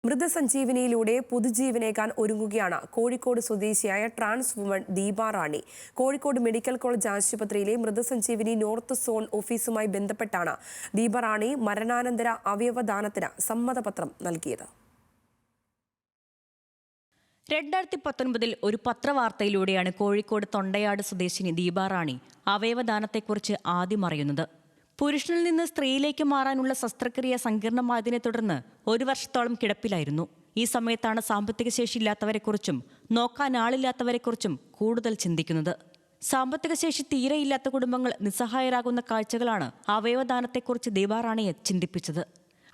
മൃതസഞ്ജീവനിയിലൂടെ പുതുജീവനേകാൻ ഒരുങ്ങുകയാണ് കോഴിക്കോട് സ്വദേശിയായ trans woman Deepa റാണി. Kozhikode medical college ആശുപത്രിയിലെ മൃതസഞ്ജീവനി നോർത്ത് സോൺ ഓഫീസുമായി ബന്ധപ്പെട്ടാണ് ദീപ റാണി മരണാനന്തര അവയവദാനത്തിന് സമ്മതപത്രം നൽകിയത്. 2019 ഒരു പത്രവാർത്തയിലൂടെയാണ് കോഴിക്കോട് തൊണ്ടയാട് സ്വദേശിനി ദീപ റാണി അവയവദാനത്തെക്കുറിച്ച് ആദ്യം അറിയുന്നത്. പുരുഷനിൽ നിന്ന് സ്ത്രീയിലേക്ക് മാറാനുള്ള ശസ്ത്രക്രിയ സങ്കീർണമായതിനെ തുടർന്ന് 1 വർഷത്തോളം കിടപ്പിലായിരുന്നു. ഈ സമയത്താണ് സാമ്പത്തിക ശേഷിയില്ലാത്തവരെക്കുറിച്ചും നോക്കാൻ ആളില്ലാത്തവരെക്കുറിച്ചും കൂടുതൽ ചിന്തിക്കുന്നത്. സാമ്പത്തിക ശേഷി തീരെയില്ലാത്ത കുടുംബങ്ങൾ നിസ്സഹായരാകുന്ന കാഴ്ചകളാണ് അവയവദാനത്തെക്കുറിച്ച് ദീപ റാണിയെ ചിന്തിപ്പിച്ചത്.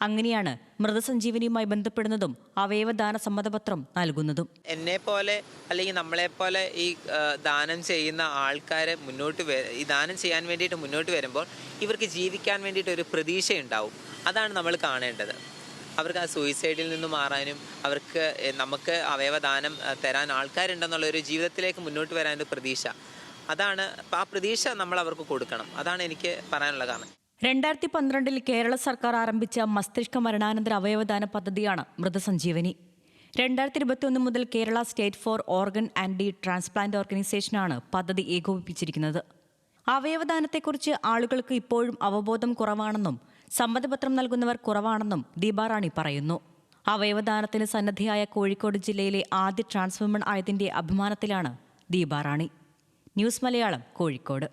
അങ്ങനെയാണ് മൃതസഞ്ജീവനിയുമായി ബന്ധപ്പെടുന്നതും അവയവദാന സമ്മതപത്രം നൽകുന്നതും. എന്നെ പോലെ അല്ലെങ്കിൽ നമ്മളെപ്പോലെ ഈ ദാനം ചെയ്യുന്ന ആൾക്കാർ ഈ ദാനം ചെയ്യാൻ വേണ്ടിയിട്ട് മുന്നോട്ട് വരുമ്പോൾ ഇവർക്ക് ജീവിക്കാൻ വേണ്ടിയിട്ട് ഒരു പ്രതീക്ഷയുണ്ടാവും. അതാണ് നമ്മൾ കാണേണ്ടത്. അവർക്ക് ആ സൂയിസൈഡിൽ നിന്ന് മാറാനും നമുക്ക് അവയവദാനം തരാൻ ആൾക്കാരുണ്ടെന്നുള്ളൊരു ജീവിതത്തിലേക്ക് മുന്നോട്ട് വരാനൊരു പ്രതീക്ഷ, അതാണ് ആ പ്രതീക്ഷ നമ്മൾ അവർക്ക് കൊടുക്കണം. അതാണ് എനിക്ക് പറയാനുള്ള കാരണം. 2012 കേരള സർക്കാർ ആരംഭിച്ച മസ്തിഷ്ക മരണാനന്തര അവയവദാന പദ്ധതിയാണ് മൃതസഞ്ജീവനി. 2021 മുതൽ Kerala state for organ and the transplant ഓർഗനൈസേഷനാണ് പദ്ധതി ഏകോപിപ്പിച്ചിരിക്കുന്നത്. അവയവദാനത്തെക്കുറിച്ച് ആളുകൾക്ക് ഇപ്പോഴും അവബോധം കുറവാണെന്നും സമ്മതപത്രം നൽകുന്നവർ കുറവാണെന്നും ദീപ റാണി പറയുന്നു. അവയവദാനത്തിന് സന്നദ്ധയായ കോഴിക്കോട് ജില്ലയിലെ ആദ്യ ട്രാൻസ് വുമൺ ആയതിന്റെ അഭിമാനത്തിലാണ് ദീപ റാണി. ന്യൂസ് മലയാളം, കോഴിക്കോട്.